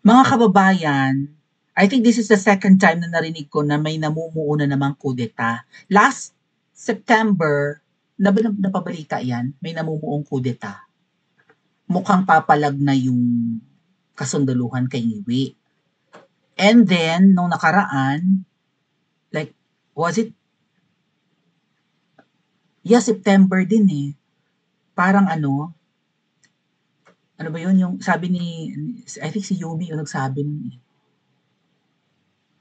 Mga kababayan, I think this is the second time na narinig ko na may namumuo na namang kudeta. Last September, napabalita yan, may namumuong kudeta. Mukhang papalag na yung kasundaluhan kay Ngiwi. And then, nung nakaraan, like, was it? Yeah, September din eh. Parang ano ba yun, yung sabi ni, I think si Yumi yung nagsabi nun eh.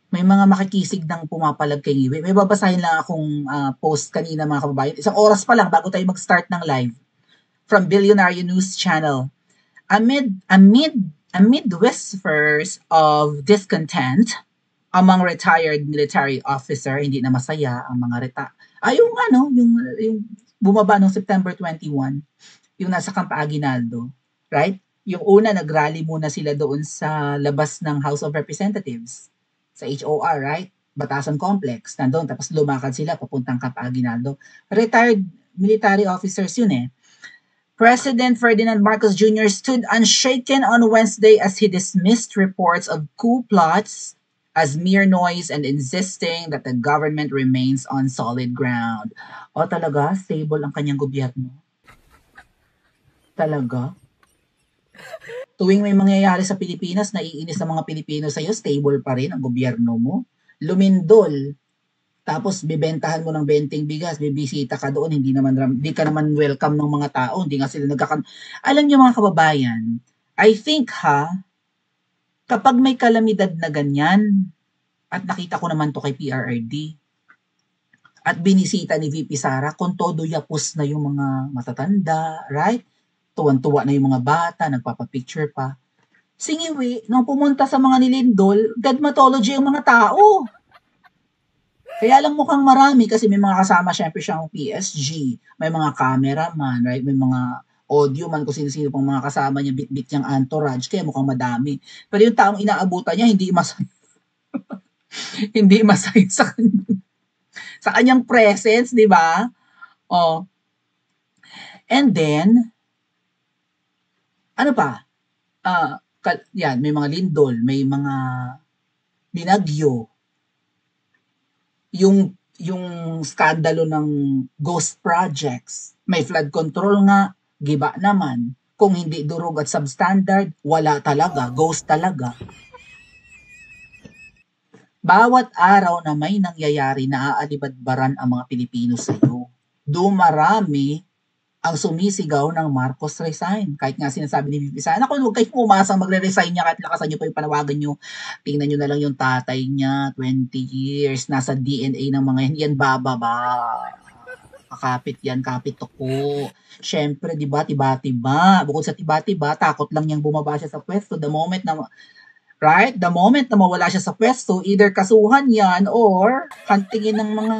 May mga makikisig ng pumapalag kay Ngiwi. May babasahin lang akong post kanina mga kababayan. Isang oras pa lang bago tayo mag-start ng live from Billionaire News Channel. Amid whispers of discontent among retired military officer, hindi na masaya ang mga yung bumaba noong September 21, yung nasa Camp Aguinaldo, right? Yung una, nag-rally muna sila doon sa labas ng House of Representatives, sa HOR, right? Batasan Complex, nandun, tapos lumakad sila papuntang Camp Aguinaldo. Retired military officers yun eh. President Ferdinand Marcos Jr. stood unshaken on Wednesday as he dismissed reports of coup plots as mere noise and insisting that the government remains on solid ground. O talaga, stable ang kanyang gobyerno. Talaga? Tuwing may mangyayari sa Pilipinas, naiinis ang mga Pilipino sa'yo, stable pa rin ang gobyerno mo. Lumindol, tapos bibentahan mo ng benting bigas, bibisita ka doon, hindi ka naman welcome ng mga tao, hindi nga sila Alam niyo mga kababayan, I think kapag may kalamidad na ganyan, at nakita ko naman to kay PRRD, at binisita ni VP Sara, kung todo yapos na yung mga matatanda, right? Tuwan-tuwa na yung mga bata, nagpapapicture pa. Singiwi, nung pumunta sa mga nilindol, gadmatology yung mga tao. Kaya lang mukhang marami kasi may mga kasama syempre siyang PSG, may mga cameraman, right? May mga audio man kung sino-sino pang mga kasama niya, bit-bit niyang entourage, kaya mukhang madami. Pero yung taong inaabutan niya, hindi masaya. Hindi masaya sa kanyang presence, di ba? Oh. And then, ano pa? Yan, may mga lindol, may mga binagyo, yung skandalo ng ghost projects, may flood control nga, giba naman. Kung hindi durog at substandard, wala talaga, ghost talaga. Bawat araw na may nangyayari na aalibadbaran ang mga Pilipino sa iyo, dumarami ang sumisigaw ng Marcos resign. Kahit nga sinasabi ni VP Sara, naku, huwag kayong umasang magre-resign niya kahit lakasan niyo pa yung panawagan niyo. Tingnan niyo na lang yung tatay niya, 20 years, nasa DNA ng mga yan bababa. Kakapit yan, kapit ko. Siyempre, di ba, tiba-tiba. Bukod sa tiba-tiba, takot lang niyang bumaba siya sa pwesto. The moment na mawala siya sa pwesto, either kasuhan yan or kantingin ng mga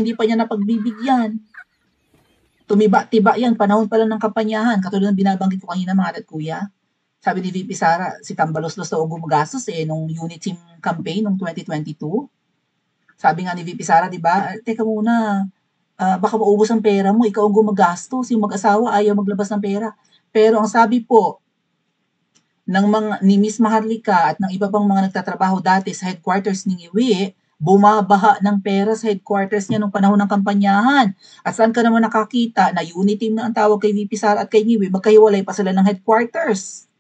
hindi pa niya napagbibigyan. Tumiba-tiba yan, panahon pa lang ng kampanyahan. Katulad ng binabanggit ko kanina mga at kuya. Sabi ni VP Sara, si Tambalos-Los daw gumagastos nung unit team campaign noong 2022. Sabi nga ni VP Sara, di ba, teka muna, baka maubos ang pera mo, ikaw ang gumagastos, yung mag-asawa ayaw maglabas ng pera. Pero ang sabi po, ni Miss Maharlika at ng iba pang mga nagtatrabaho dati sa headquarters ni Iwi, bumabaha ng pera sa headquarters niya nung panahon ng kampanyahan. At saan ka naman nakakita na unit team na ang tawag kay VP Sara at kay Ngiwi, magkahiwalay pa sila ng headquarters.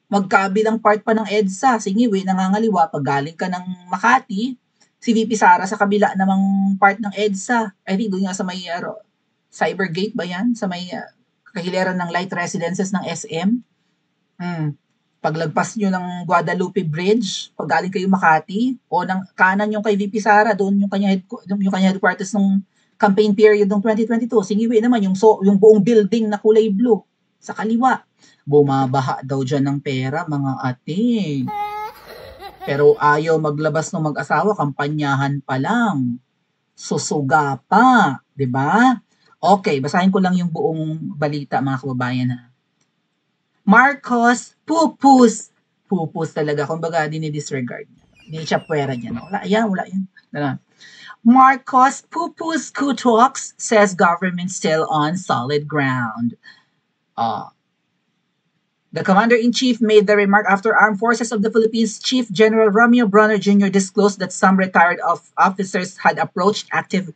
Magkabilang part pa ng EDSA. Si Ngiwi, nangangaliwa, pag galing ka ng Makati, si VP Sara sa kabila namang part ng EDSA. I think doon nga sa may Cybergate ba yan? Sa may kahiliran ng Light Residences ng SM. Paglagpas nyo ng Guadalupe Bridge, pag galing kayo Makati, o ng kanan yung kay VP Sara, doon yung kanya headquarters ng campaign period ng 2022. Singiwi naman yung buong building na kulay blue sa kaliwa. Bumabaha daw dyan ng pera, mga ate. Pero ayaw maglabas ng mag-asawa, kampanyahan pa lang. Susuga pa, 'di ba? Okay, basahin ko lang yung buong balita mga kababayan ha. Marcos, pupus talaga. Kumbaga, dinidisregard niya. Hindi siya pwera niya. No? Wala yan. Marcos, pupus coup talks, says government still on solid ground. The Commander-in-Chief made the remark after Armed Forces of the Philippines Chief General Romeo Bronner Jr. disclosed that some retired officers had approached active.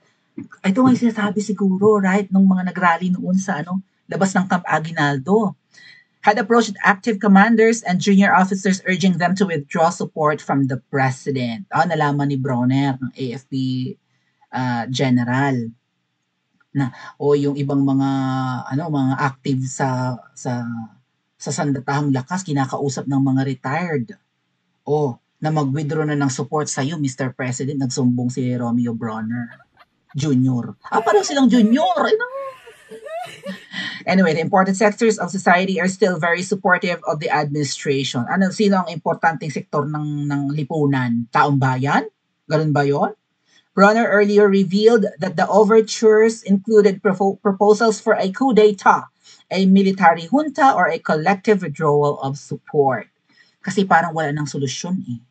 Ito nga yung sinasabi siguro, right, nung mga nagrally noon sa labas ng Camp Aguinaldo. Had approached active commanders and junior officers urging them to withdraw support from the president. Nalaman ni Bronner, ng AFP general, na yung ibang mga mga active sa sandatahang lakas kinakausap ng mga retired. Na mag-withdraw na ng support sa iyo, Mr. President, nagsumbong si Romeo Bronner Jr. Parang silang junior. Anyway, the important sectors of society are still very supportive of the administration. Sino ang importanteng sektor ng lipunan? Taong bayan? Ganun ba yon? Bronner earlier revealed that the overtures included proposals for a coup d'etat, a military junta, or a collective withdrawal of support. Kasi parang wala nang solusyon eh.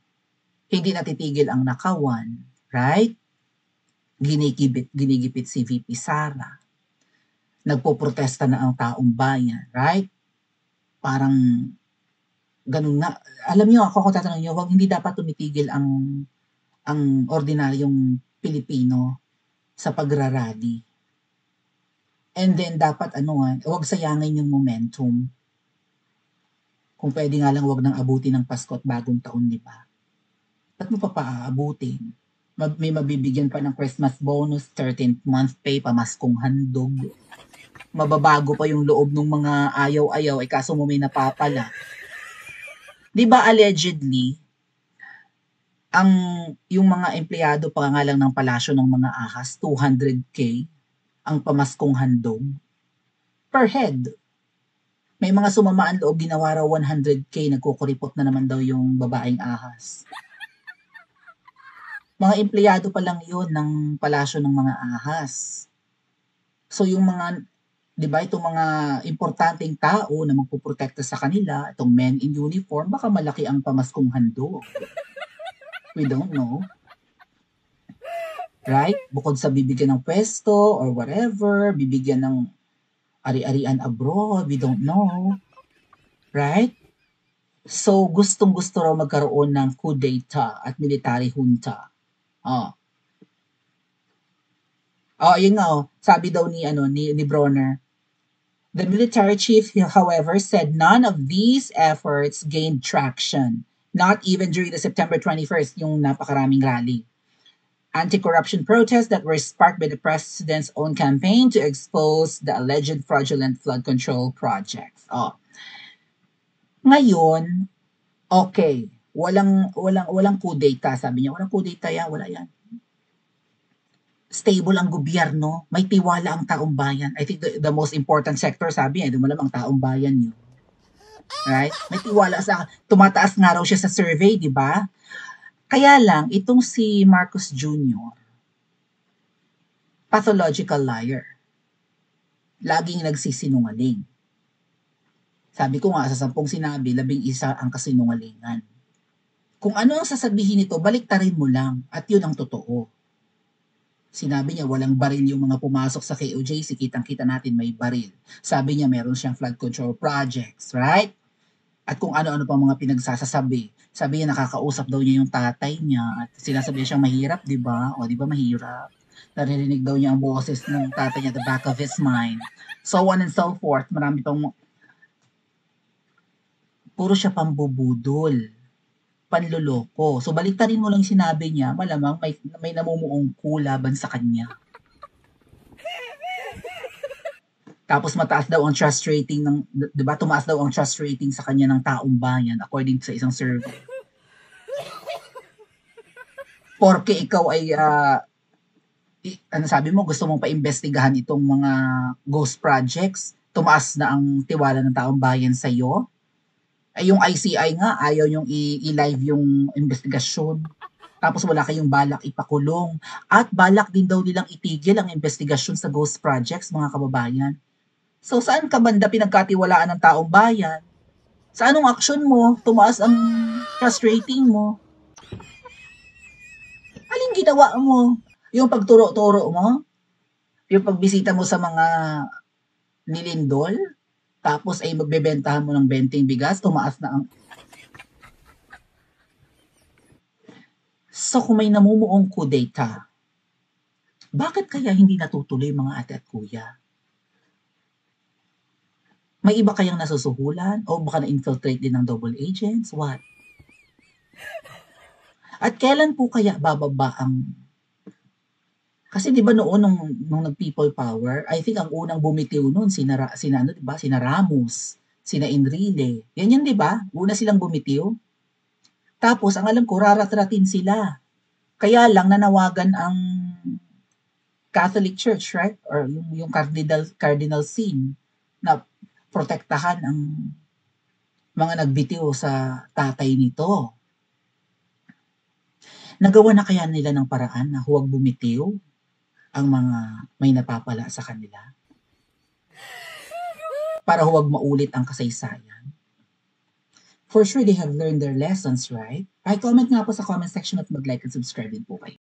Hindi natitigil ang nakawan, right? Ginigipit si VP Sara. Nagpoprotesta na ang taong bayan, right? Parang ganun na. Alam niyo, ako tatanungin niyo, hindi dapat tumitigil ang ordinaryong Pilipino sa pagrarally. And then dapat huwag sayangin yung momentum. Kung pwede nga lang, huwag nang abutin ng Pasko at Bagong Taon, di ba? Ba't mo pa paaabutin? May mabibigyan pa ng Christmas bonus, 13th month pay, pamaskong handog. Mababago pa yung loob ng mga ayaw-ayaw, kaso mo may napapala. Di ba allegedly, yung mga empleyado pa nga lang ng palasyo ng mga ahas, 200K ang pamaskong handog per head. May mga sumamaan loob, ginawa raw 100K, nagkukuripot na naman daw yung babaeng ahas. Mga empleyado pa lang yun ng palasyo ng mga ahas. So yung mga, di ba, itong mga importanteng tao na magpuprotekta sa kanila, itong men in uniform, baka malaki ang pamaskong handog. We don't know. Right? Bukod sa bibigyan ng pwesto or whatever, bibigyan ng ari-arian abroad, we don't know. Right? So, gustong-gusto raw magkaroon ng coup d'etat at military junta. Yun nga, sabi daw ni Bronner, the military chief, however, said none of these efforts gained traction. Not even during the September 21st, yung napakaraming rally. Anti-corruption protests that were sparked by the president's own campaign to expose the alleged fraudulent flood control projects. Ngayon, okay, walang coup d'etat, sabi niya. Walang coup d'etat yan, wala yan. Stable ang gobyerno, may tiwala ang taong bayan. I think the most important sector, sabi niya, dumalam ang taong bayan yun. Right? May tiwala tumataas nga raw siya sa survey, di ba? Kaya lang, itong si Marcos Jr., pathological liar. Laging nagsisinungaling. Sabi ko nga, sa 10 sinabi, 11 ang kasinungalingan. Kung ano ang sasabihin nito, baliktarin mo lang. At yun ang totoo. Sinabi niya, walang baril yung mga pumasok sa KOJC. Kitang-kita natin may baril. Sabi niya, meron siyang flood control projects. Right? At kung ano-ano pa mga pinagsasasabi. Sabi niya, nakakausap daw niya yung tatay niya. At sinasabi siyang mahirap, di ba? O, di ba mahirap? Naririnig daw niya ang boses ng tatay niya at the back of his mind. So on and so forth. Marami pang puro siya pambubudol, panloloko. So baliktarin mo lang sinabi niya, malamang may namumuong laban sa kanya. Tapos mataas daw ang trust rating ng, 'di ba? Tumaas daw ang trust rating sa kanya ng taong bayan according sa isang survey. Porque ikaw ay sabi mo, gusto mong pa-imbestigahan itong mga ghost projects, tumaas na ang tiwala ng taong bayan sa iyo. Ay yung ICI nga, ayaw yung i-live yung investigasyon. Tapos wala kayong balak ipakulong. At balak din daw nilang itigil ang investigasyon sa ghost projects, mga kababayan. So saan ka banda pinagkatiwalaan ng taong bayan? Sa anong aksyon mo, tumaas ang trust rating mo? Aling ginawa mo? Yung pagturo-turo mo? Yung pagbisita mo sa mga nilindol? Tapos ay magbebentahan mo ng 20 bigas, tumaas na ang... So kung may namumuong kudeta, bakit kaya hindi natutuloy mga ate at kuya? May iba kayang nasusuhulan? O baka na-infiltrate din ng double agents? What? At kailan po kaya bababa ang... Kasi 'di ba noon nung nag-people power, I think ang unang bumitiw noon sina ano 'di ba, sina Ramos, sina Enrile. Yan 'di ba? Una silang bumitiw. Tapos ang alam ko raratratin sila. Kaya lang nanawagan ang Catholic Church, right? Or yung Cardinal Sin na protektahan ang mga nagbitiw sa tatay nito. Nagawa na kaya nila ng paraan na huwag bumitiw ang mga may napapala sa kanila? Para huwag maulit ang kasaysayan. For sure, they have learned their lessons, right? Comment nga po sa comment section at mag-like and subscribe din po kayo.